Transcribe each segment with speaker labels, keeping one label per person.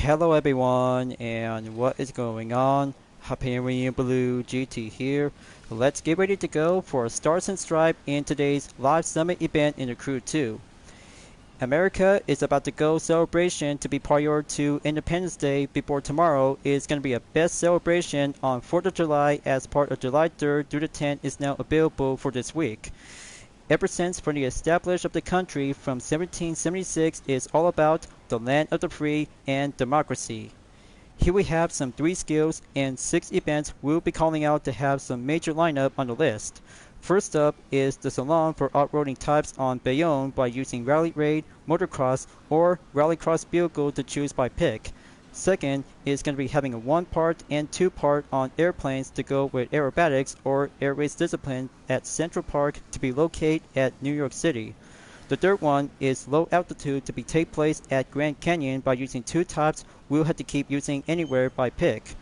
Speaker 1: Hello everyone, and what is going on? Hyperion-Blue-GT here. Let's get ready to go for Stars and Stripe in today's live summit event in the Crew 2. America is about to go celebration to be prior to Independence Day before tomorrow is going to be a best celebration on 4th of July as part of July 3rd through the 10th is now available for this week. Ever since from the establishment of the country from 1776 is all about the land of the free and democracy. Here we have some 3 skills and 6 events we'll be calling out to have some major lineup on the list. First up is the salon for off-roading types on Bayonne by using Rally Raid, Motocross, or Rallycross vehicle to choose by pick. Second is going to be having a 1-part and 2-part on airplanes to go with aerobatics or air race discipline at Central Park to be located at New York City. The third one is low altitude to be take place at Grand Canyon by using 2 types we'll have to keep using anywhere by pick.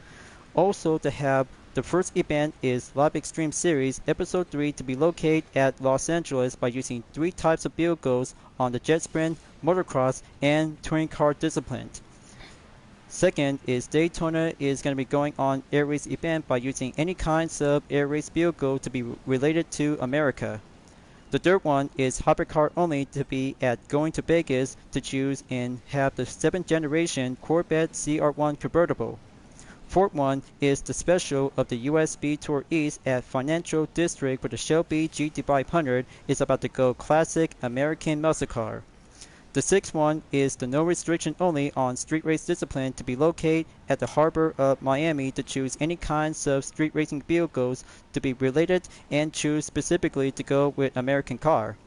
Speaker 1: Also to have the first event is Live Extreme Series Episode 3 to be located at Los Angeles by using 3 types of vehicles on the jet sprint, motocross, and touring car discipline. Second is Daytona is going to be going on air race event by using any kinds of air race vehicle to be related to America. The third one is hypercar only to be at going to Vegas to choose and have the 7th generation Corvette CR1 convertible. Fourth one is the special of the USB Tour East at Financial District for the Shelby GT500 is about to go classic American muscle car. The sixth one is the no restriction only on street race discipline to be located at the harbor of Miami to choose any kinds of street racing vehicles to be related and choose specifically to go with American car.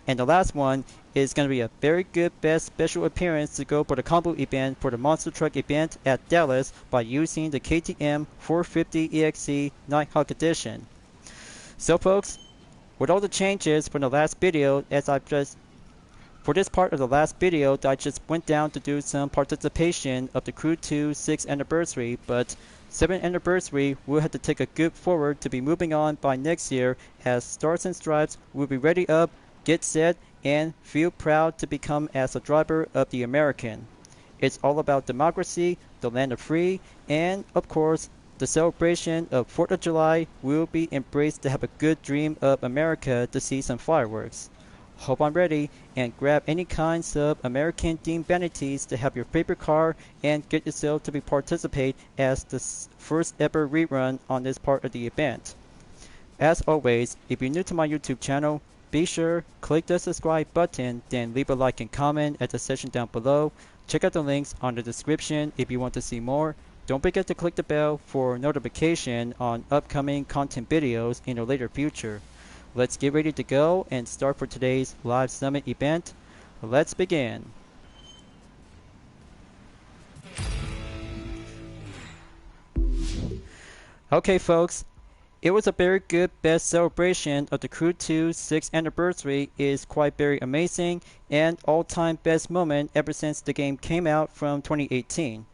Speaker 1: And the last one is going to be a very good best special appearance to go for the combo event for the monster truck event at Dallas by using the KTM 450 EXC Nighthawk Edition. So folks, with all the changes from the last video for this part of the last video, I just went down to do some participation of the Crew 2 6th anniversary, but 7th anniversary will have to take a good forward to be moving on by next year as Stars and Stripes will be ready up, get set, and feel proud to become as a driver of the American. It's all about democracy, the land of free, and of course, the celebration of 4th of July will be embraced to have a good dream of America to see some fireworks. Hope I'm ready and grab any kinds of American themed vanities to have your favorite car and get yourself to be participate as the first ever rerun on this part of the event. As always, if you're new to my YouTube channel, be sure click the subscribe button, then leave a like and comment at the section down below. Check out the links on the description if you want to see more. Don't forget to click the bell for notification on upcoming content videos in the later future. Let's get ready to go and start for today's live summit event. Let's begin. Okay folks, it was a very good best celebration of the Crew 2 6th anniversary is quite very amazing and all-time best moment ever since the game came out from 2018.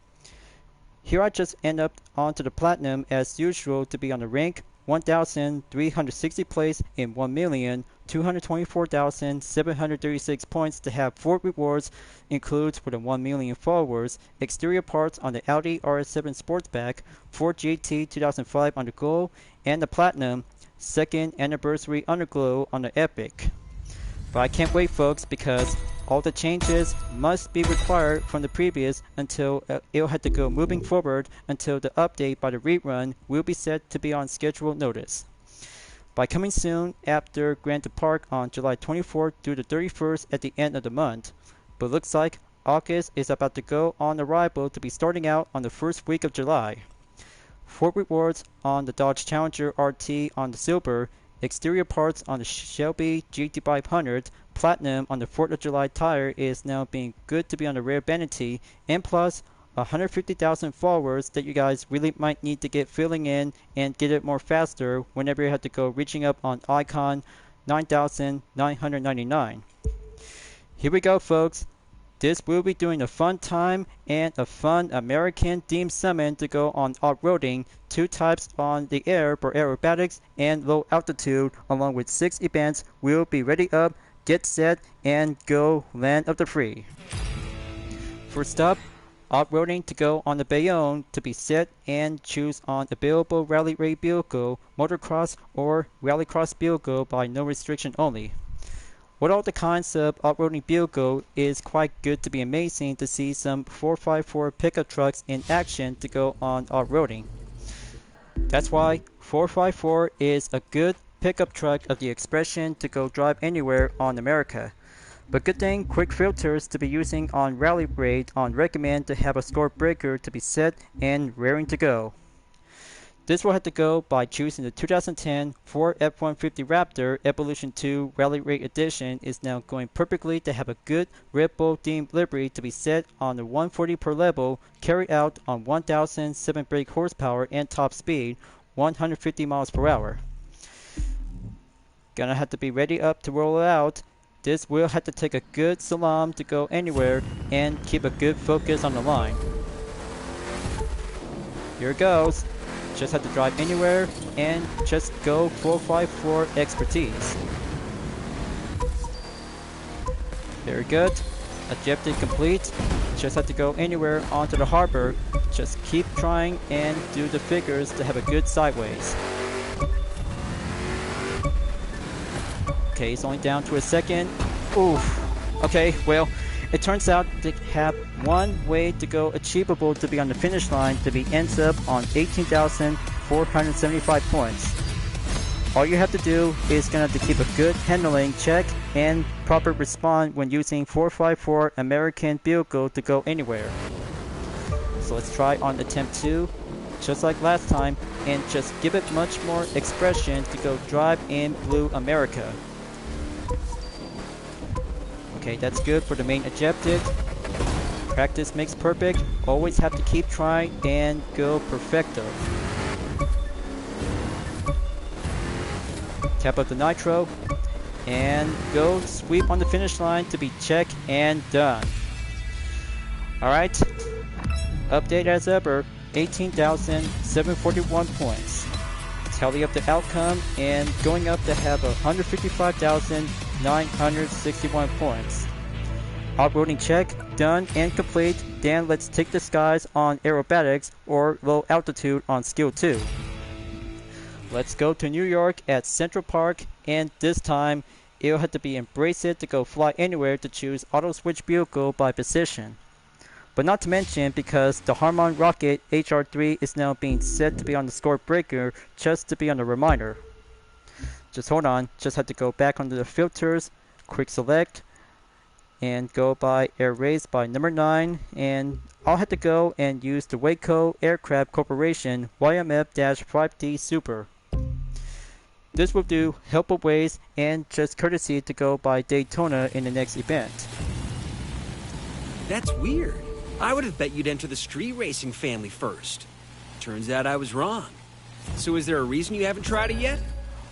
Speaker 1: Here I just end up onto the platinum as usual to be on the rank 1,360 place in 1,224,736 points to have 4 rewards includes for the 1 million followers, exterior parts on the Audi RS7 Sportsback, Ford GT 2005 Underglow, and the Platinum 2nd Anniversary Underglow on the Epic. But I can't wait folks because all the changes must be required from the previous until it'll have to go moving forward until the update by the rerun will be set to be on scheduled notice. By coming soon after Grand Park on July 24th through the 31st at the end of the month. But looks like August is about to go on arrival to be starting out on the first week of July. 4 rewards on the Dodge Challenger RT on the Silver, exterior parts on the Shelby GT500, Platinum on the 4th of July tire is now being good to be on the rare vanity, and plus 150,000 followers that you guys really might need to get filling in and get it more faster whenever you have to go reaching up on Icon 9,999. Here we go folks. This will be doing a fun time and a fun American themed summon to go on off-roading, 2 types on the air for aerobatics and low altitude along with 6 events will be ready up, get set, and go land of the free. First up, Off-roading to go on the Bayonne to be set and choose on available rally raid vehicle, motocross or rallycross vehicle by no restriction only. With all the kinds of off-roading vehicle, it is quite good to be amazing to see some 4x4 pickup trucks in action to go on off-roading. That's why 4x4 is a good pickup truck of the expression to go drive anywhere on America. But good thing quick filters to be using on rally raid on recommend to have a score breaker to be set and raring to go. This will have to go by choosing the 2010 Ford F-150 Raptor Evolution 2 Rally Raid Edition is now going perfectly to have a good Red Bull themed livery to be set on the 140 per level, carried out on 1,007 brake horsepower and top speed, 150 miles per hour. Gonna have to be ready up to roll it out. This will have to take a good slalom to go anywhere and keep a good focus on the line. Here it goes. Just have to drive anywhere and just go 4x4 expertise. Very good. Objective complete. Just have to go anywhere onto the harbor. Just keep trying and do the figures to have a good sideways. Okay, it's only down to a second. Oof. Okay, well, it turns out to have one way to go achievable to be on the finish line to be ends up on 18,475 points. All you have to do is gonna have to keep a good handling check and proper respond when using 4x4 American vehicle to go anywhere. So let's try on attempt 2, just like last time, and just give it much more expression to go drive in Blue America. Okay, that's good for the main objective. Practice makes perfect. Always have to keep trying and go perfecto. Tap up the nitro and go sweep on the finish line to be checked and done. Alright, update as ever, 18,741 points. Tally up the outcome and going up to have 155,961 points. Off-roading check, done and complete. Then let's take the skies on aerobatics or low altitude on skill 2. Let's go to New York at Central Park, and this time it'll have to be embrace it to go fly anywhere to choose auto switch vehicle by position. But not to mention because the Harmon Rocket HR3 is now being set to be on the score breaker just to be on a reminder. Just hold on, just have to go back under the filters, quick select, and go by Air Race by number 9, and I'll have to go and use the Waco Aircraft Corporation YMF-5D Super. This will do helpful ways and just courtesy to go by Daytona in the next event.
Speaker 2: That's weird. I would have bet you'd enter the street racing family first. Turns out I was wrong. So is there a reason you haven't tried it yet?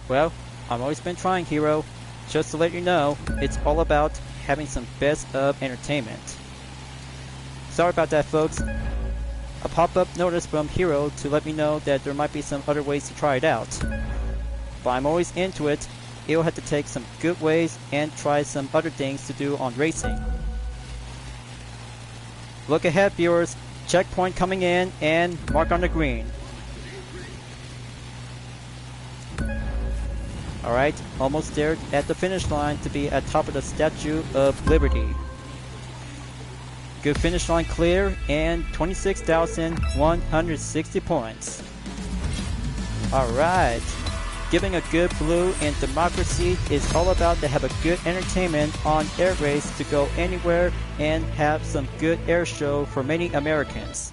Speaker 1: Well, I've always been trying, Hero. Just to let you know, it's all about having some best of entertainment. Sorry about that, folks. A pop-up notice from Hero to let me know that there might be some other ways to try it out. But I'm always into it. It'll have to take some good ways and try some other things to do on racing. Look ahead, viewers. Checkpoint coming in and mark on the green. Alright, almost there at the finish line to be at top of the Statue of Liberty. Good finish line clear and 26,160 points. Alright. Giving a good blue in democracy is all about to have a good entertainment on air race to go anywhere and have some good air show for many Americans.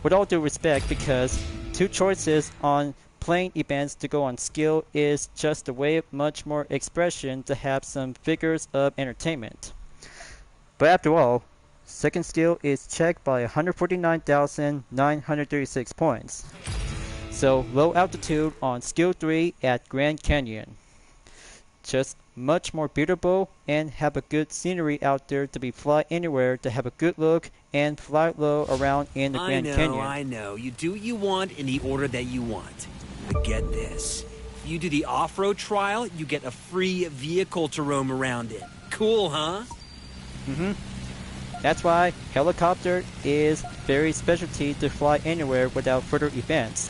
Speaker 1: With all due respect, because two choices on playing events to go on skill is just a way of much more expression to have some figures of entertainment. But after all, second skill is checked by 149,936 points. So low altitude on skill 3 at Grand Canyon. Just much more beautiful and have a good scenery out there to be fly anywhere to have a good look and fly low around in the Grand Canyon.
Speaker 2: I know. You do what you want in the order that you want. But get this. If you do the off-road trial, you get a free vehicle to roam around in. Cool, huh?
Speaker 1: Mm-hmm. That's why helicopter is very specialty to fly anywhere without further events.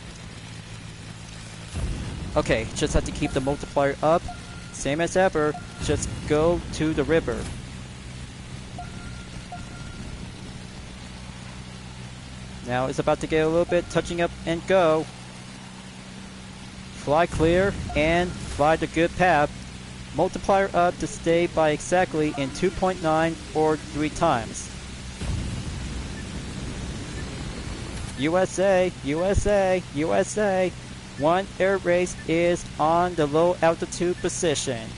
Speaker 1: Okay, just have to keep the multiplier up. Same as ever, just go to the river. Now it's about to get a little bit touching up and go. Fly clear and fly the good path. Multiplier up to stay by exactly in 2.9 or 3 times. USA, USA, USA. One air race is on the low altitude position.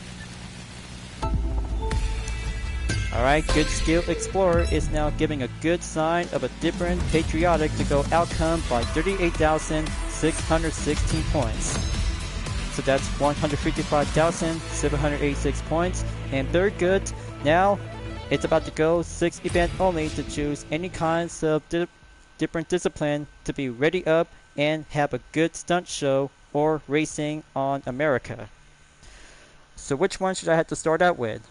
Speaker 1: Alright, good skill explorer is now giving a good sign of a different patriotic to go outcome by 38,616 points. So that's 155,786 points, and very good. Now it's about to go 6 event only to choose any kinds of different discipline to be ready up and have a good stunt show or racing on America. So which one should I have to start out with?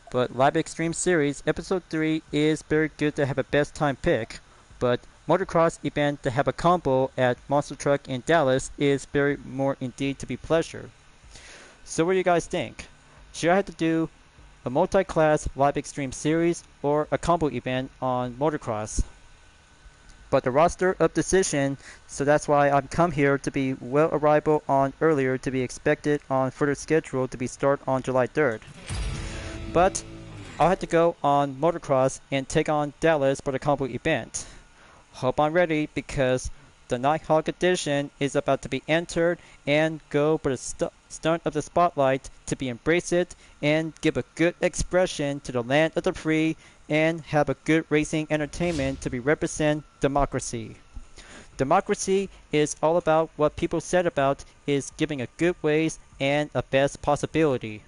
Speaker 1: But Live Extreme Series Episode 3 is very good to have a best time pick, but motocross event to have a combo at Monster Truck in Dallas is very more indeed to be pleasure. So what do you guys think? Should I have to do a multi-class Live Extreme Series or a combo event on motocross? But the roster of decision, so that's why I've come here to be well arrival on earlier to be expected on further schedule to be start on July 3rd. But I'll have to go on motocross and take on Dallas for the combo event. Hope I'm ready because the Nighthawk edition is about to be entered and go for the stunt of the spotlight to be embrace it and give a good expression to the land of the free and have a good racing entertainment to be represent democracy. Democracy is all about what people said about is giving a good ways and a best possibility.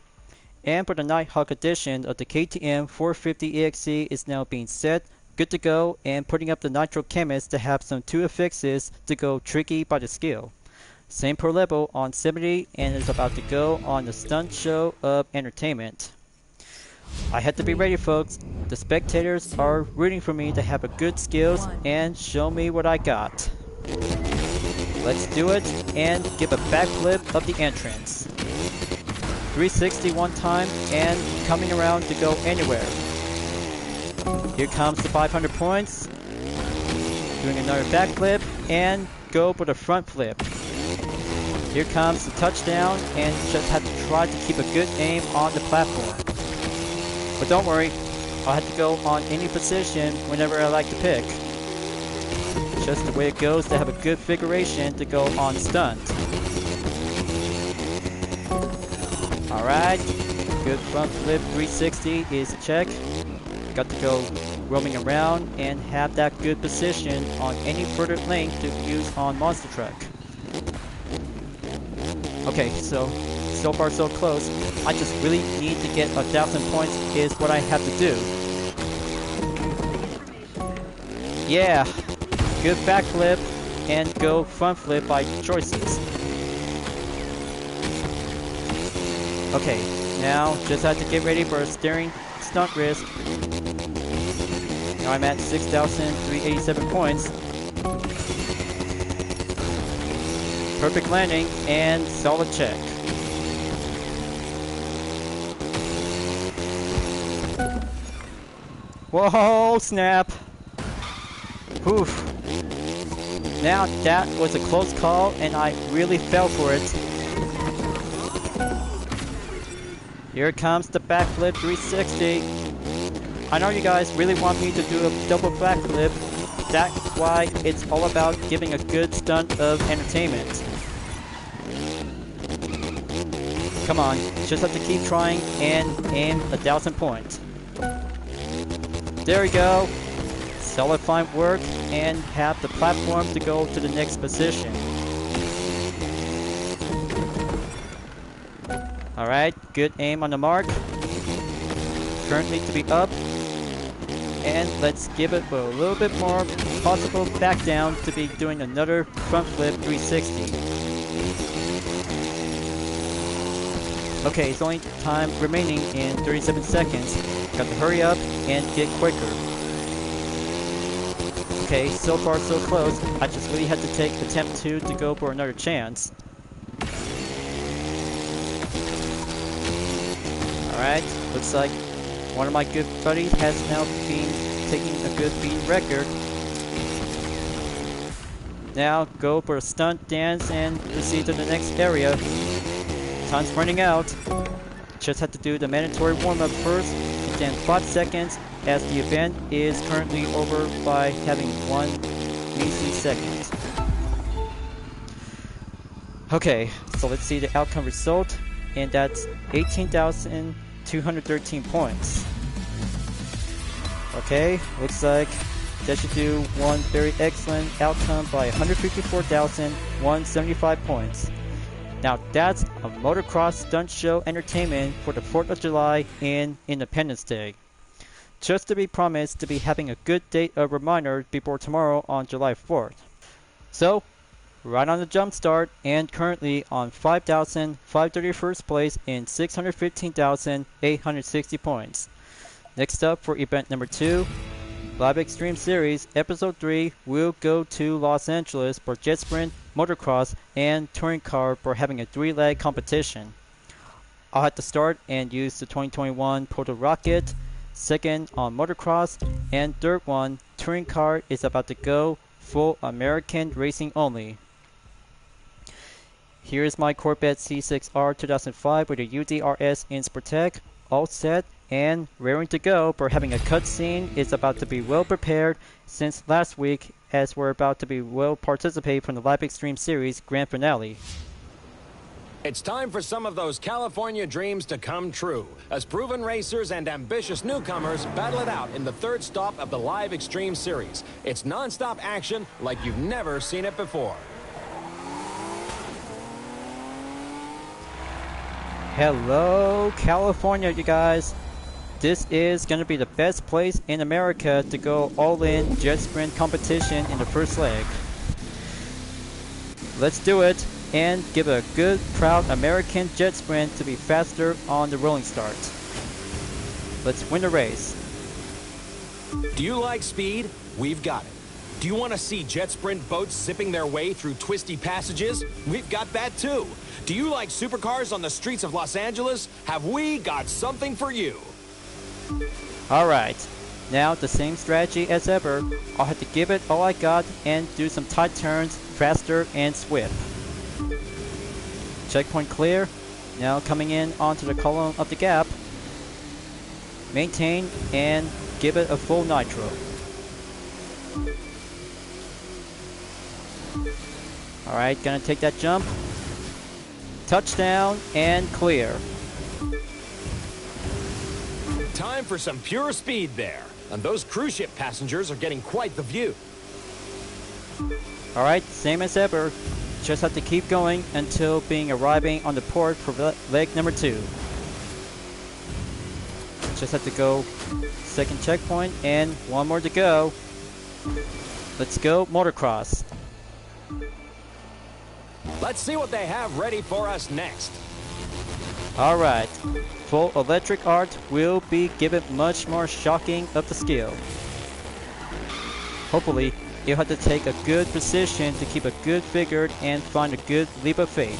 Speaker 1: And for the Nighthawk edition of the KTM 450 EXC is now being set, good to go, and putting up the Nitro Chemist to have some 2 affixes to go tricky by the skill. Same per level on 70 and is about to go on the stunt show of entertainment. I had to be ready, folks. The spectators are rooting for me to have a good skills and show me what I got. Let's do it and give a backflip of the entrance. 360 one time and coming around to go anywhere. Here comes the 500 points. Doing another backflip and go for the front flip. Here comes the touchdown and just have to try to keep a good aim on the platform. But don't worry, I'll have to go on any position whenever I like to pick. Just the way it goes to have a good figuration to go on stunt. Alright, good front flip 360 is a check. Got to go roaming around and have that good position on any further length to use on Monster Truck. Okay, so far so close. I just really need to get 1,000 points is what I have to do. Yeah, good backflip and go front flip by choices. Okay, now just have to get ready for a steering stunt risk. Now I'm at 6,387 points. Perfect landing and solid check. Whoa, snap! Oof. Now that was a close call and I really fell for it. Here comes the backflip 360. I know you guys really want me to do a double backflip. That's why it's all about giving a good stunt of entertainment. Come on, just have to keep trying and aim 1,000 points. There we go. Solid fine work and have the platform to go to the next position. Alright, good aim on the mark. Currently to be up. And let's give it a little bit more possible back down to be doing another front flip 360. Okay, it's only time remaining in 37 seconds. Got to hurry up and get quicker. Okay, so far so close. I just really had to take attempt 2 to go for another chance. Alright, looks like one of my good buddies has now been taking a good beat record. Now go for a stunt dance and proceed to the next area. Time's running out. Just have to do the mandatory warm-up first, and then 5 seconds, as the event is currently over by having 1 measly second. Okay, so let's see the outcome result, and that's 18,213 points. Okay, looks like that should do one very excellent outcome by 154,175 points. Now that's a motocross stunt show entertainment for the 4th of July in Independence Day. Just to be promised to be having a good date of reminder before tomorrow on July 4th. So, right on the jump start and currently on 5,531st place in 615,860 points. Next up for event number 2, Live Extreme Series Episode 3 will go to Los Angeles for jet sprint, motocross, and touring car for having a 3-leg competition. I'll have to start and use the 2021 Proto Rocket, second on motocross, and third one, touring car, is about to go full American racing only. Here is my Corvette C6R 2005 with a UDRS in Sportec, all set and raring to go for having a cutscene. Is about to be well prepared since last week, as we're about to be well participate from the Live Extreme Series Grand Finale.
Speaker 3: It's time for some of those California dreams to come true, as proven racers and ambitious newcomers battle it out in the 3rd stop of the Live Extreme Series. It's non-stop action like you've never seen it before.
Speaker 1: Hello, California, you guys. This is going to be the best place in America to go all-in jet sprint competition in the first leg. Let's do it and give a good, proud American jet sprint to be faster on the rolling start. Let's win the race.
Speaker 3: Do you like speed? We've got it. Do you want to see jet sprint boats zipping their way through twisty passages? We've got that too. Do you like supercars on the streets of Los Angeles? Have we got something for you?
Speaker 1: Alright, now the same strategy as ever. I'll have to give it all I got and do some tight turns faster and swift. Checkpoint clear. Now coming in onto the column of the gap. Maintain and give it a full nitro. Alright, gonna take that jump. Touchdown and clear.
Speaker 3: Time for some pure speed there. And those cruise ship passengers are getting quite the view.
Speaker 1: Alright, same as ever. Just have to keep going until arriving on the port for leg number 2. Just have to go second checkpoint and one more to go. Let's go motocross.
Speaker 3: Let's see what they have ready for us next.
Speaker 1: Alright, full electric art will be given much more shocking of the skill. Hopefully, you'll have to take a good position to keep a good figure and find a good leap of faith.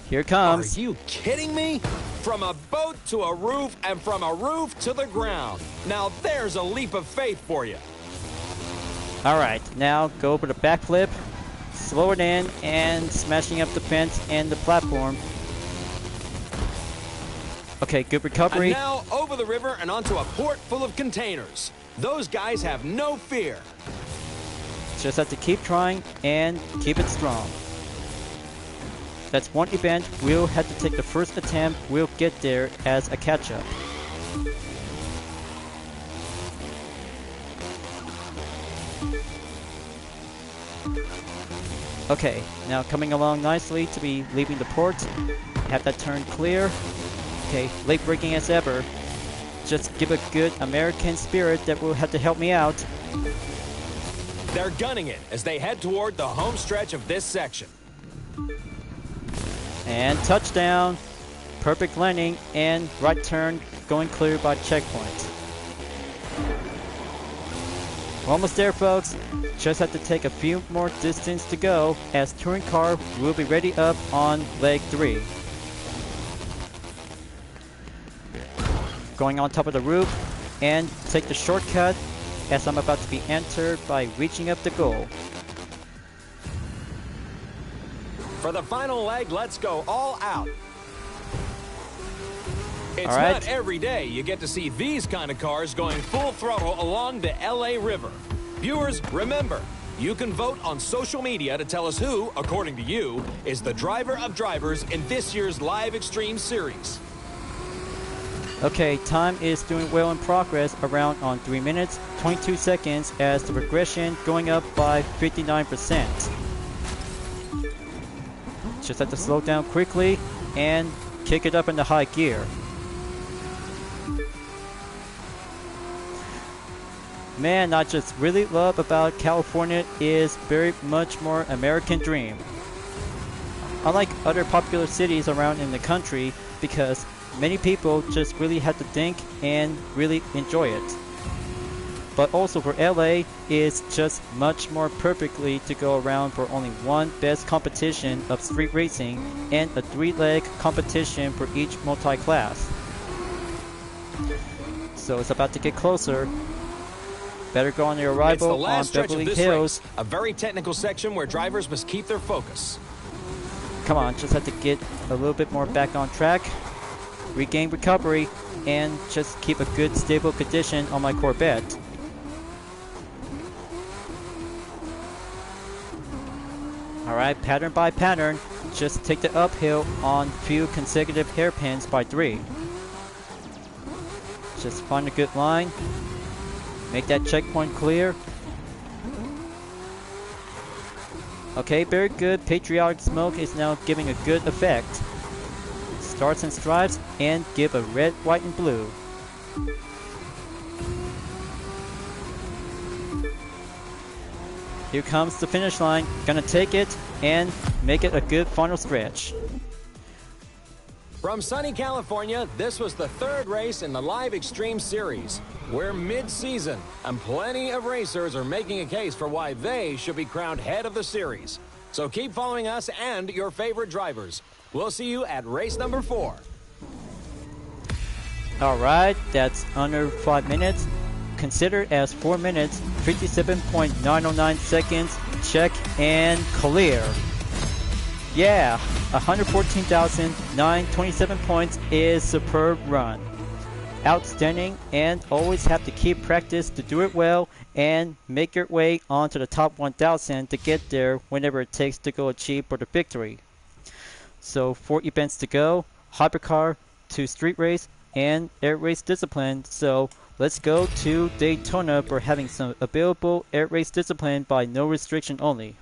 Speaker 1: Here it comes.
Speaker 3: Are you kidding me? From a boat to a roof and from a roof to the ground. Now there's a leap of faith for you.
Speaker 1: Alright, now go over the backflip. Slow it in and smashing up the fence and the platform. Okay, good recovery.
Speaker 3: And now over the river and onto a port full of containers. Those guys have no fear.
Speaker 1: Just have to keep trying and keep it strong. That's one event we'll have to take the first attempt. We'll get there as a catch-up. Okay, now coming along nicely to be leaving the port. Have that turn clear. Okay, late braking as ever. Just give a good American spirit that will have to help me out.
Speaker 3: They're gunning it as they head toward the home stretch of this section.
Speaker 1: And touchdown. Perfect landing and right turn going clear by checkpoint. We're almost there, folks. Just have to take a few more distance to go as touring car will be ready up on leg 3. Going on top of the roof and take the shortcut as I'm about to be entered by reaching up the goal.
Speaker 3: For the final leg, let's go all out. It's
Speaker 1: All right.
Speaker 3: not every day you get to see these kind of cars going full throttle along the LA River. Viewers, remember, you can vote on social media to tell us who, according to you, is the driver of drivers in this year's Live Extreme Series.
Speaker 1: Okay, time is doing well in progress, around on 3 minutes, 22 seconds as the progression going up by 59%. Just have to slow down quickly and kick it up into high gear. Man, I just really love about California is very much more American dream. Unlike other popular cities around in the country, because many people just really have to think and really enjoy it. But also for LA, it's just much more perfectly to go around for only one best competition of street racing and a 3-leg competition for each multi-class. So it's about to get closer. Better go on your
Speaker 3: It's
Speaker 1: arrival
Speaker 3: the
Speaker 1: on
Speaker 3: last stretch
Speaker 1: Beverly
Speaker 3: of this
Speaker 1: Hills.
Speaker 3: race, a very technical section where drivers must keep their focus.
Speaker 1: Come on, just have to get a little bit more back on track, regain recovery, and just keep a good stable condition on my Corvette. Alright, pattern by pattern, just take the uphill on few consecutive hairpins by 3. Just find a good line, make that checkpoint clear. Okay, very good. Patriotic smoke is now giving a good effect. Starts and stripes and give a red, white, and blue. Here comes the finish line. Gonna take it and make it a good final stretch.
Speaker 3: From sunny California, this was the 3rd race in the Live Extreme Series. We're mid-season, and plenty of racers are making a case for why they should be crowned head of the series. So keep following us and your favorite drivers. We'll see you at race number 4.
Speaker 1: Alright, that's under 5 minutes. Considered as 4 minutes, 57.909 seconds. Check and clear. Yeah, 114,927 points is superb run. Outstanding, and always have to keep practice to do it well and make your way onto the top 1,000 to get there whenever it takes to go achieve for the victory. So 4 events to go, hypercar, 2 street race, and air race discipline. So let's go to Daytona for having some available air race discipline by no restriction only.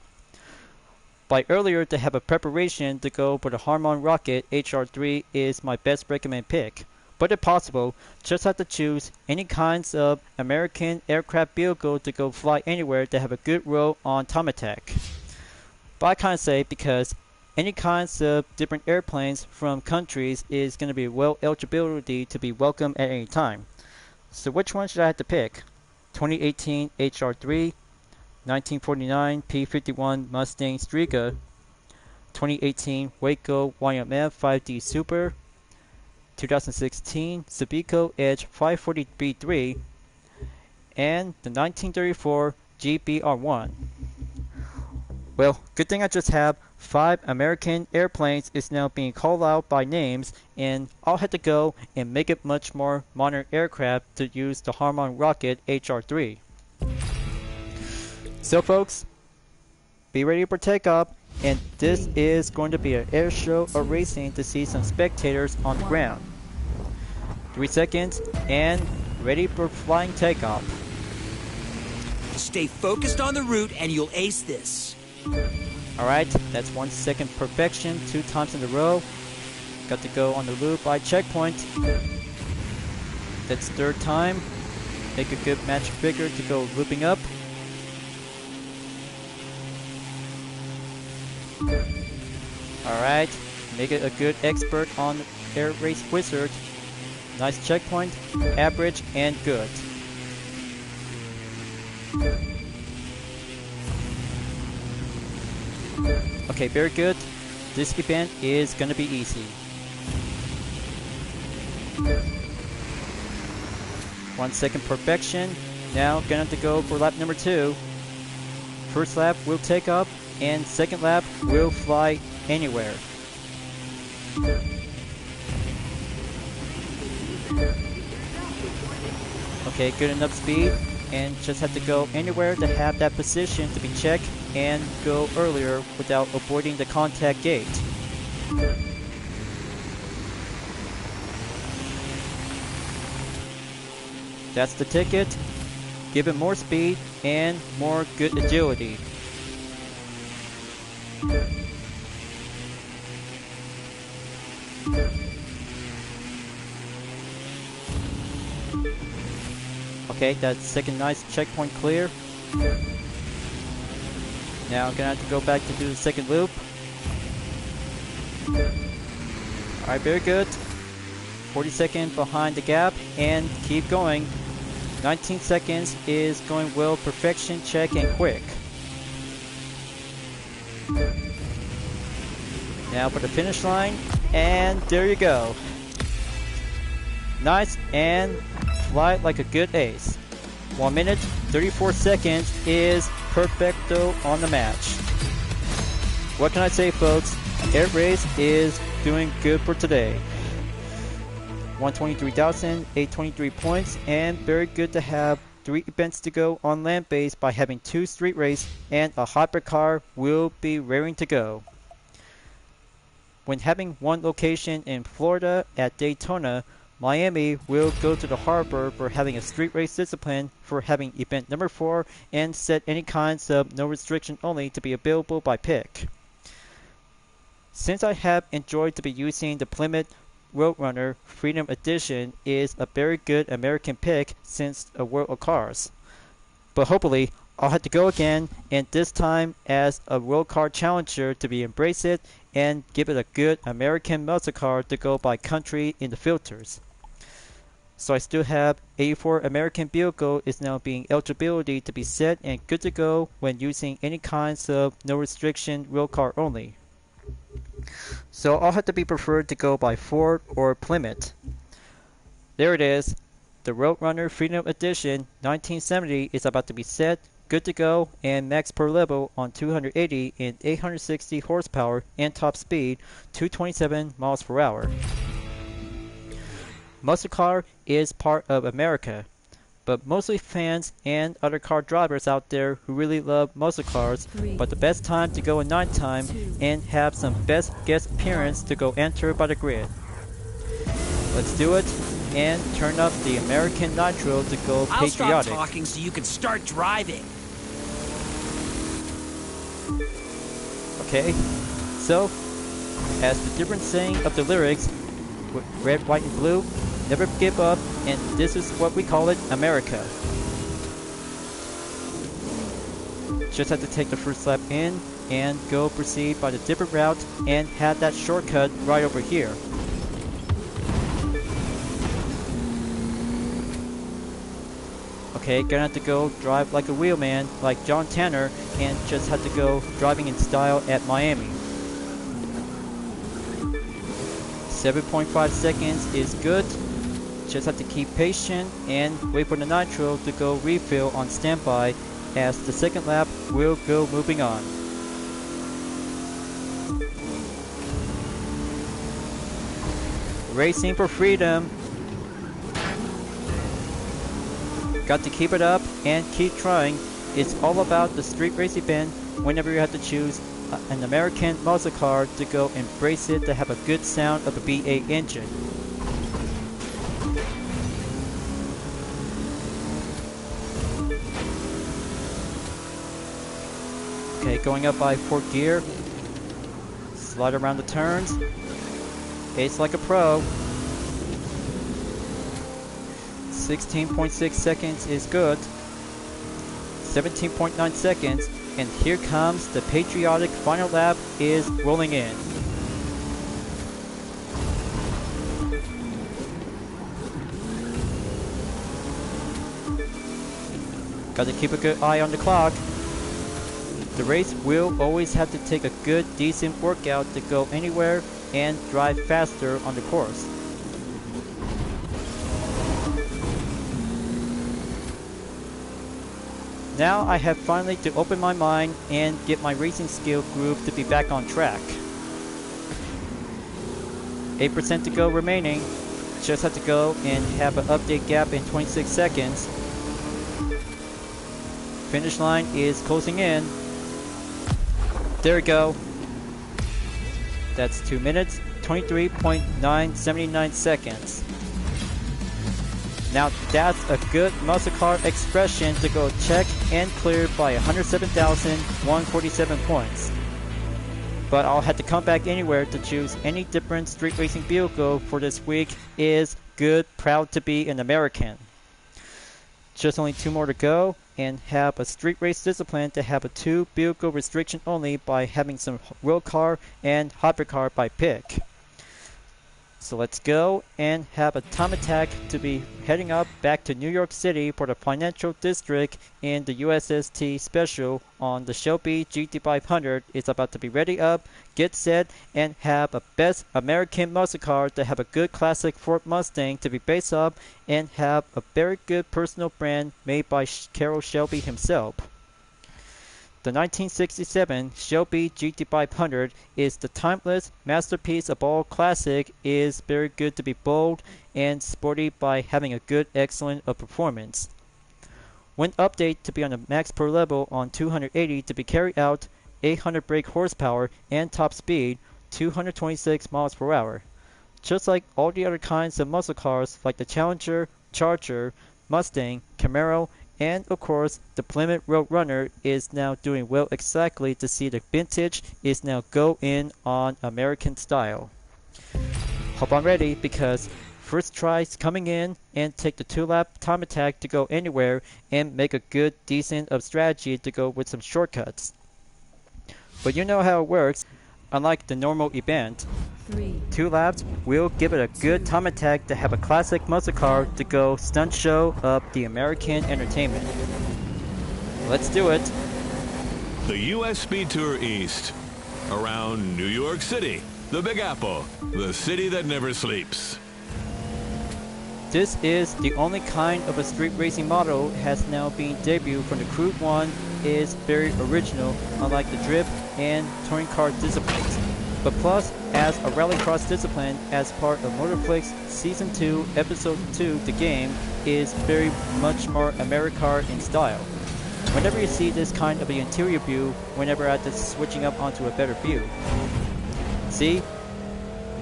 Speaker 1: By earlier to have a preparation to go for the Harmon Rocket HR3 is my best recommended pick. But if possible, just have to choose any kinds of American aircraft vehicle to go fly anywhere to have a good roll on time attack. But I kind of say because any kinds of different airplanes from countries is going to be well eligibility to be welcome at any time. So which one should I have to pick? 2018 HR3, 1949 P51 Mustang Striga, 2018 Waco YMF 5D Super, 2016 Subico Edge 540B3, and the 1934 GBR1. Well, good thing I just have 5 American airplanes is now being called out by names, and I'll have to go and make it much more modern aircraft to use the Harmon Rocket HR3. So folks, be ready for takeoff, and this is going to be an air show of racing to see some spectators on the ground. 3 seconds, and ready for flying takeoff.
Speaker 2: Stay focused on the route and you'll ace this.
Speaker 1: Alright, that's 1 second perfection, 2 times in a row. Got to go on the loop by checkpoint. That's 3rd time. Make a good match figure to go looping up. Alright, make it a good expert on Air Race Wizard. Nice checkpoint, average, and good. Okay, very good. This event is gonna be easy. 1 second perfection. Now gonna have to go for lap number 2. First lap will take up, and second lap will fly anywhere. Okay, good enough speed, and just have to go anywhere to have that position to be checked and go earlier without avoiding the contact gate. That's the ticket. Give it more speed and more good agility. Okay, that second nice checkpoint clear. Now I'm gonna have to go back to do the second loop. Alright, very good. 40 seconds behind the gap and keep going. 19 seconds is going well, perfection, check, and quick. Now for the finish line, and there you go. Nice, and fly like a good ace. 1 minute, 34 seconds is perfecto on the match. What can I say, folks? Air Race is doing good for today. 123,823 points, and very good to have 3 events to go on land base by having 2 street race, and a hypercar will be raring to go. When having 1 location in Florida at Daytona, Miami will go to the harbor for having a street race discipline for having event number 4 and set any kinds of no restriction only to be available by pick. Since I have enjoyed to be using the Plymouth Roadrunner Freedom Edition is a very good American pick since a World of Cars. But hopefully I'll have to go again, and this time as a World Car Challenger to be embrace it and give it a good American muscle car to go by country in the filters. So I still have 84 American vehicle is now being eligibility to be set and good to go when using any kinds of no restriction World Car only. So I'll have to be preferred to go by Ford or Plymouth. There it is. The Roadrunner Freedom Edition 1970 is about to be set, good to go, and max per level on 280 and 860 horsepower and top speed 227 miles per hour. Muscle car is part of America, but mostly fans and other car drivers out there who really love muscle cars, but the best time to go in nighttime and have some best guest appearance to go enter by the grid. Let's do it and turn up the American Nitro to go
Speaker 2: I'll
Speaker 1: patriotic.
Speaker 2: stop talking so you can start driving.
Speaker 1: Okay, so as the different saying of the lyrics, with red, white, and blue, never give up, and this is what we call it, America. Just have to take the first lap in and go proceed by the different route and have that shortcut right over here. Okay, gonna have to go drive like a wheelman like John Tanner and just have to go driving in style at Miami. 7.5 seconds is good. Just have to keep patient and wait for the nitro to go refill on standby as the second lap will go moving on. Racing for freedom. Got to keep it up and keep trying. It's all about the street race event whenever you have to choose an American muscle car to go embrace it to have a good sound of a V8 engine. Okay, going up by 4th gear. Slide around the turns. Ace like a pro. 16.6 seconds is good. 17.9 seconds, and here comes the patriotic final lap is rolling in. Gotta keep a good eye on the clock. The race will always have to take a good, decent workout to go anywhere and drive faster on the course. Now I have finally to open my mind and get my racing skill groove to be back on track. 8% to go remaining. Just have to go and have an update gap in 26 seconds. Finish line is closing in. There we go. That's 2 minutes, 23.979 seconds. Now that's a good muscle car expression to go check and clear by 107,147 points. But I'll have to come back anywhere to choose any different street racing vehicle for this week is good, proud to be an American. Just only 2 more to go and have a street race discipline to have a 2 vehicle restriction only by having some real car and hypercar by pick. So let's go and have a time attack to be heading up back to New York City for the financial district in the USST special on the Shelby GT500. It's about to be ready up, get set, and have a best American muscle car to have a good classic Ford Mustang to be based up and have a very good personal brand made by Carroll Shelby himself. The 1967 Shelby GT500 is the timeless masterpiece of all classic, is very good to be bold and sporty by having a good excellent of performance. When update to be on the max per level on 280 to be carried out 800 brake horsepower and top speed 226 miles per hour. Just like all the other kinds of muscle cars like the Challenger, Charger, Mustang, Camaro, and of course, the Plymouth Roadrunner is now doing well exactly to see the vintage is now go in on American style. Hope I'm ready because first try's coming in and take the 2-lap time attack to go anywhere and make a good decent of strategy to go with some shortcuts. But you know how it works. Unlike the normal event, 2 laps will give it a good time attack to have a classic muscle car to go stunt show of the American entertainment. Let's do it.
Speaker 4: The U.S. Speed Tour East. Around New York City, the Big Apple, the city that never sleeps.
Speaker 1: This is the only kind of a street racing model has now been debuted from the Crude 1 is very original, unlike the drift and touring car disciplines. But plus, as a rallycross discipline as part of Motorflix Season 2, Episode 2, the game is very much more Americar in style. Whenever you see this kind of the interior view, whenever at this switching up onto a better view. See?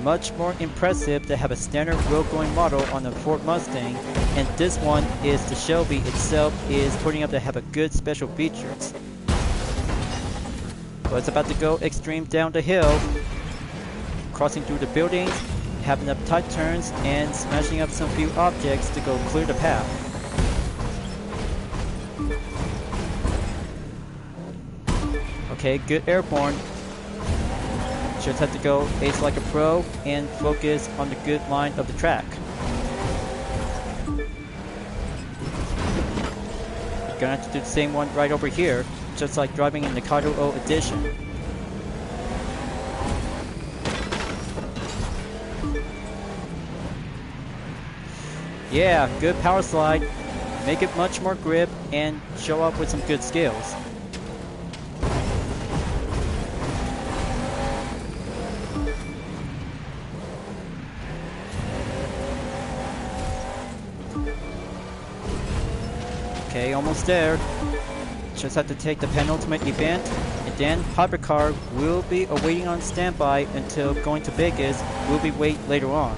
Speaker 1: Much more impressive to have a standard road-going model on a Ford Mustang, and this one is the Shelby itself is putting up to have a good special features. But it's about to go extreme down the hill, crossing through the buildings, having up tight turns, and smashing up some few objects to go clear the path. Okay, good airborne. Just have to go ace like a pro and focus on the good line of the track. You're gonna have to do the same one right over here, just like driving in the Kato O edition. Yeah, good power slide. Make it much more grip and show off with some good skills. Okay, almost there. Just have to take the penultimate event, and then Hypercar will be awaiting on standby until going to Vegas. Will be wait later on.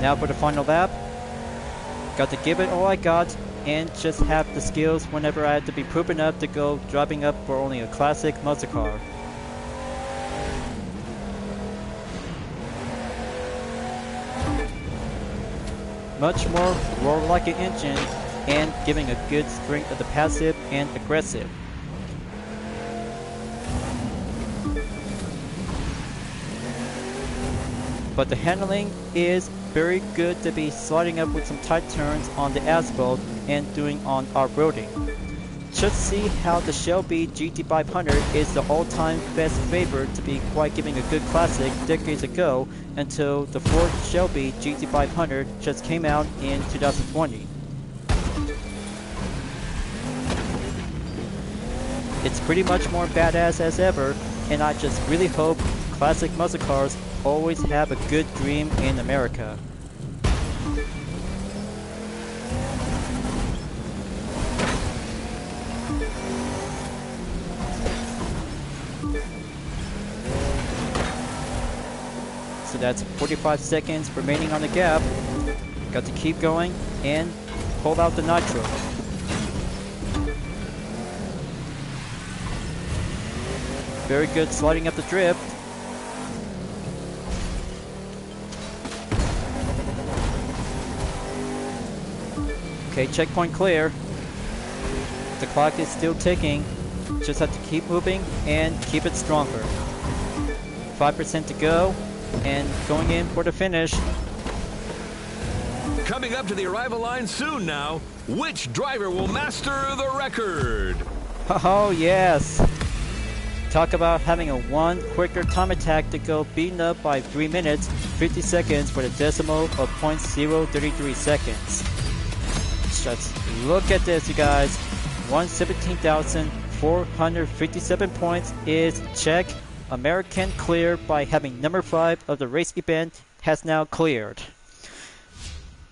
Speaker 1: Now for the final lap. Got to give it all I got and just have the skills whenever I had to be proven up to go driving up for only a classic muscle car. Much more roar like an engine and giving a good strength of the passive and aggressive. but the handling is very good to be sliding up with some tight turns on the asphalt and doing on off-roading. Just see how the Shelby GT500 is the all-time best favorite to be quite giving a good classic decades ago until the Ford Shelby GT500 just came out in 2020. It's pretty much more badass as ever, and I just really hope classic muscle cars always have a good dream in America. So that's 45 seconds remaining on the gap. Got to keep going and pull out the nitro. Very good sliding up the drift. Okay, checkpoint clear. The clock is still ticking. Just have to keep moving and keep it stronger. 5% to go. And going in for the finish.
Speaker 4: Coming up to the arrival line soon now, which driver will master the record?
Speaker 1: Oh yes! Talk about having a one quicker time attack to go beaten up by 3 minutes, 50 seconds for the decimal of 0.033 seconds. Just look at this, you guys. 117,457 points is check. American clear by having number 5 of the race event has now cleared.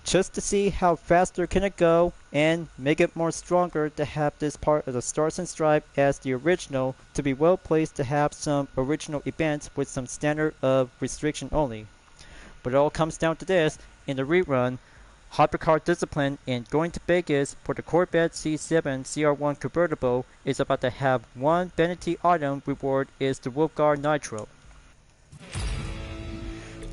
Speaker 1: Just to see how faster can it go and make it more stronger to have this part of the Stars and Stripe as the original to be well placed to have some original events with some standard of restriction only. But it all comes down to this, in the rerun, Hypercar Discipline and going to Vegas for the Corvette C7 CR1 convertible is about to have one vanity item reward is the Wolf Guard Nitro.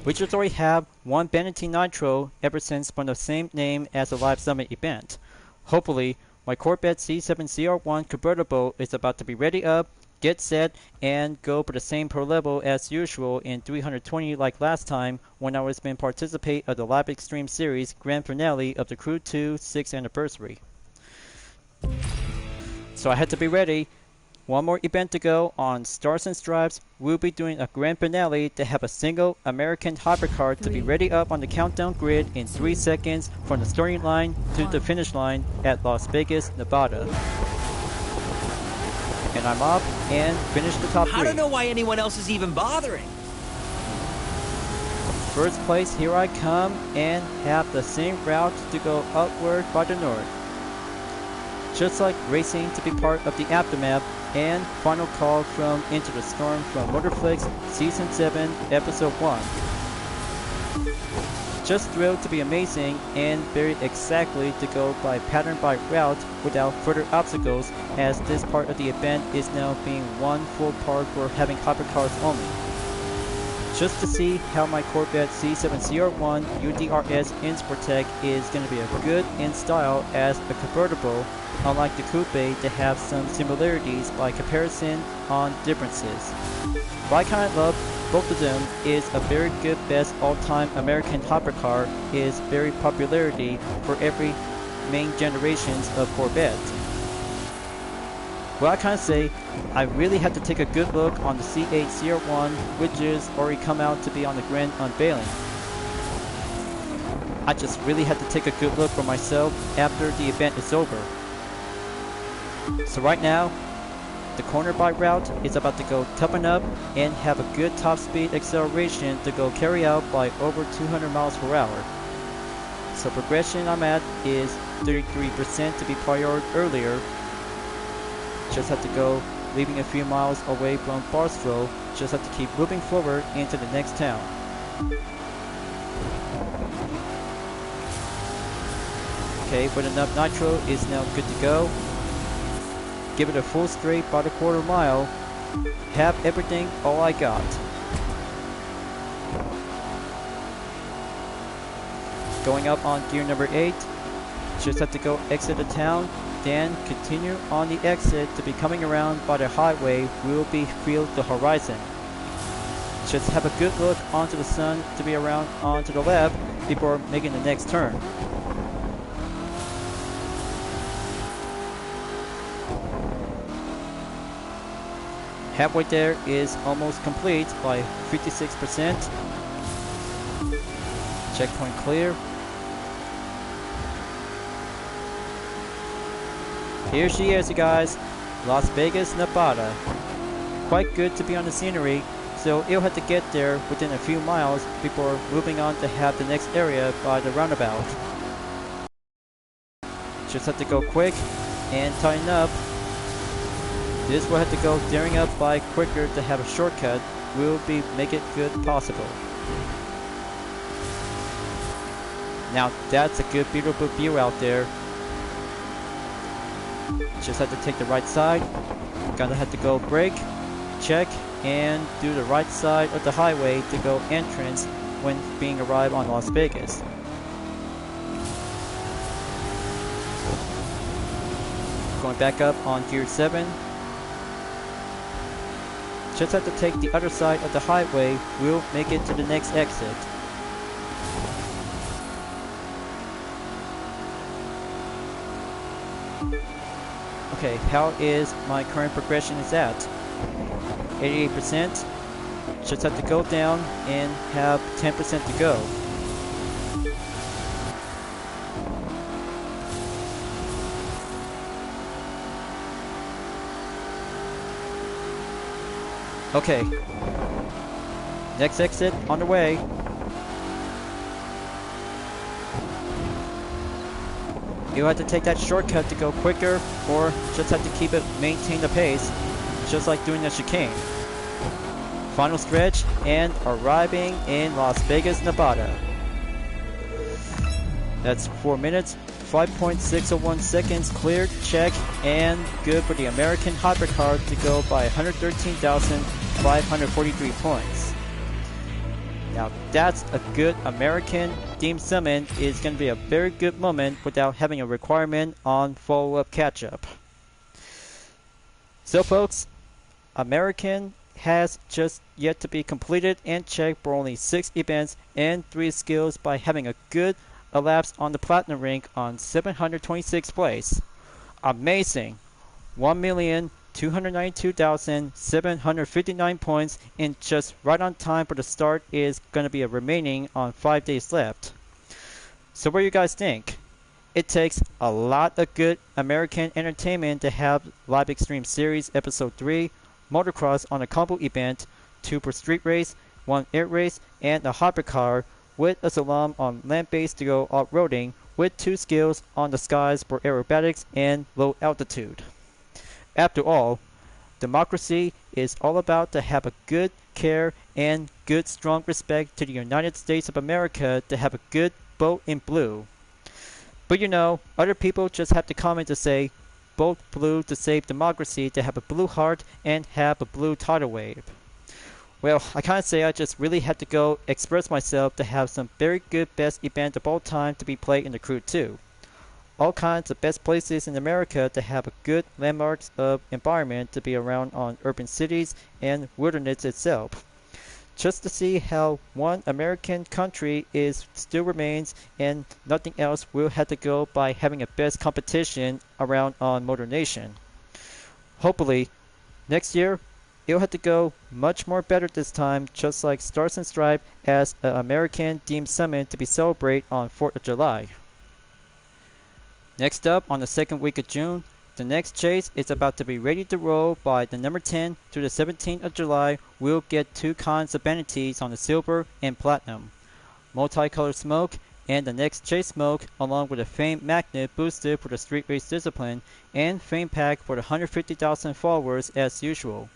Speaker 1: We just already have one vanity Nitro ever since from the same name as the Live Summit event. Hopefully, my Corvette C7 CR1 convertible is about to be ready up, get set, and go for the same pro level as usual in 320 like last time when I was been participate of the Live Extreme Series grand finale of the Crew 2 6th anniversary. So I had to be ready. One more event to go on Stars and Stripes. We'll be doing a grand finale to have a single American hypercar to be ready up on the countdown grid in 3 seconds from the starting line to the finish line at Las Vegas, Nevada. And I'm up and finished the top 3.
Speaker 2: I don't know why anyone else is even bothering.
Speaker 1: First place, here I come and have the same route to go upward by the north. Just like racing to be part of the aftermath and final call from Into the Storm from Motorflix Season 7 Episode 1. Just thrilled to be amazing and very exactly to go by pattern by route without further obstacles as this part of the event is now being one full part for having hypercars only. Just to see how my Corvette C7 CR1 UDRS in Sportec is going to be a good in style as a convertible, unlike the coupe to have some similarities by comparison on differences. What I kind of love both of them is a very good best all-time American hypercar is very popularity for every main generations of Corvette. Well, I kind of say I really have to take a good look on the C8 CR1 which is already come out to be on the grand unveiling. I just really had to take a good look for myself after the event is over. So right now, the corner by route is about to go toughen up and have a good top speed acceleration to go carry out by over 200 miles per hour. So progression I'm at is 33% to be priored earlier. Just have to go leaving a few miles away from Barstow. Just have to keep moving forward into the next town. Okay, with enough nitro is now good to go. Give it a full straight by the quarter mile. Have everything all I got. Going up on gear number 8. Just have to go exit the town, then continue on the exit to be coming around by the highway will be field the horizon. Just have a good look onto the sun to be around onto the left before making the next turn. Halfway there is almost complete by 56%. Checkpoint clear. Here she is, you guys. Las Vegas, Nevada. Quite good to be on the scenery, so you'll have to get there within a few miles before moving on to have the next area by the roundabout. Just have to go quick and tighten up. This will have to go daring up by quicker to have a shortcut. Will be make it good possible. Now that's a good beautiful view out there. Just have to take the right side. Gotta have to go brake, check, and do the right side of the highway to go entrance when being arrived on Las Vegas. Going back up on gear 7. Just have to take the other side of the highway. We'll make it to the next exit. Okay, how is my current progression is at? 88%. Just have to go down and have 10% to go. Okay. Next exit on the way. You'll have to take that shortcut to go quicker, or just have to keep it, maintain the pace, just like doing the chicane. Final stretch, and arriving in Las Vegas, Nevada. That's 4 minutes, 5.601 seconds cleared, check, and good for the American Hypercar to go by 113,543 points. Now that's a good American Team Summit. Is going to be a very good moment without having a requirement on follow-up catch-up. So folks, American has just yet to be completed and checked for only 6 events and 3 skills by having a good elapsed on the Platinum rank on 726th place. Amazing! 1,292,759 points, and just right on time for the start is going to be remaining on 5 days left. So what do you guys think? It takes a lot of good American entertainment to have Live Extreme Series Episode 3, Motocross on a combo event, 2 per street race, 1 air race, and a hypercar with a slalom on land base to go off-roading, with 2 skills on the skies for aerobatics and low altitude. After all, democracy is all about to have a good care and good strong respect to the United States of America to have a good boat in blue. But you know, other people just have to comment to say, vote blue to save democracy, to have a blue heart and have a blue tidal wave. Well, I can't say I just really had to go express myself to have some very good best event of all time to be played in the Crew 2. All kinds of best places in America to have a good landmarks of environment to be around on urban cities and wilderness itself. Just to see how one American country is still remains and nothing else will have to go by having a best competition around on Motor Nation. Hopefully, next year, it'll have to go much more better this time, just like Stars and Stripe as an American Team Summit to be celebrated on 4th of July. Next up, on the second week of June, the next chase is about to be ready to roll by the number 10 to the 17th of July. We'll get 2 kinds of vanities on the silver and platinum. Multicolored smoke and the next chase smoke, along with a Fame magnet boosted for the street race discipline and Fame pack for the 150,000 followers as usual.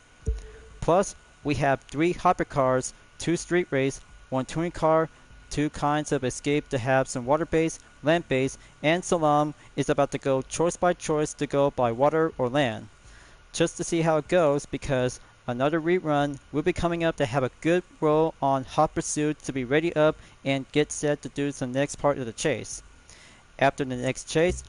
Speaker 1: Plus, we have 3 hypercars, 2 street race, 1 touring car, 2 kinds of escape to have some water base, land base, and Salam is about to go choice by choice to go by water or land. Just to see how it goes, because another rerun will be coming up to have a good roll on Hot Pursuit to be ready up and get set to do some next part of the chase. After the next chase,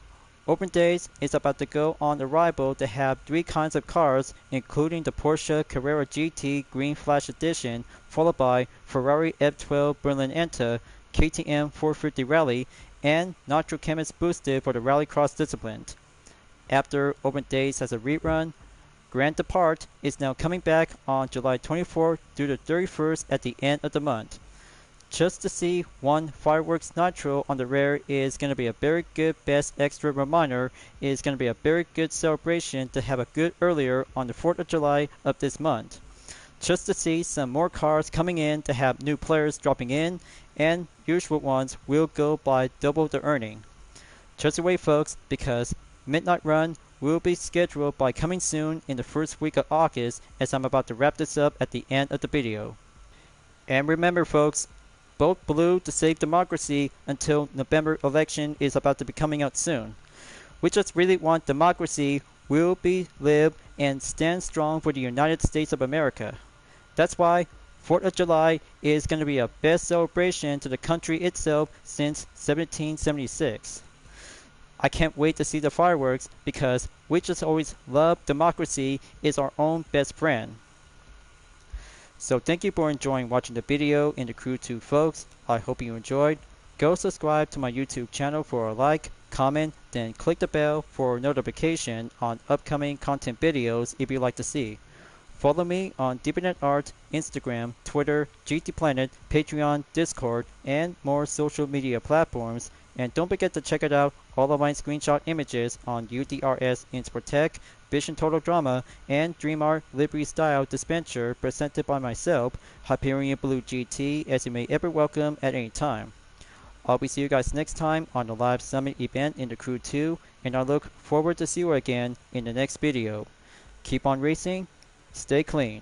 Speaker 1: Open Days is about to go on arrival to have three kinds of cars, including the Porsche Carrera GT Green Flash Edition, followed by Ferrari F12 Berlin Enta, KTM 450 Rally, and Nitro Chemist Boosted for the Rallycross discipline. After Open Days has a rerun, Grand Depart is now coming back on July 24th through the 31st at the end of the month. Just to see one Fireworks Nitro on the rare is going to be a very good best extra reminder. It is going to be a very good celebration to have a good earlier on the 4th of July of this month. Just to see some more cars coming in to have new players dropping in, and usual ones will go by double the earning. Just wait folks, because Midnight Run will be scheduled by coming soon in the first week of August, as I'm about to wrap this up at the end of the video. And remember folks, vote blue to save democracy until November election is about to be coming out soon. We just really want democracy will be live and stand strong for the United States of America. That's why 4th of July is going to be a best celebration to the country itself since 1776. I can't wait to see the fireworks because we just always love democracy is our own best friend. So thank you for enjoying watching the video in the Crew 2 folks. I hope you enjoyed. Go subscribe to my YouTube channel for a like, comment, then click the bell for notification on upcoming content videos if you'd like to see. Follow me on DeepNetArt, Instagram, Twitter, GT Planet, Patreon, Discord, and more social media platforms. And don't forget to check it out all of my screenshot images on UDRS Insportech, Vision Total Drama, and DreamArt Livery Style Dispenser presented by myself, Hyperion-Blue-GT, as you may ever welcome at any time. I'll be see you guys next time on the live summit event in the Crew 2, and I look forward to see you again in the next video. Keep on racing, stay clean.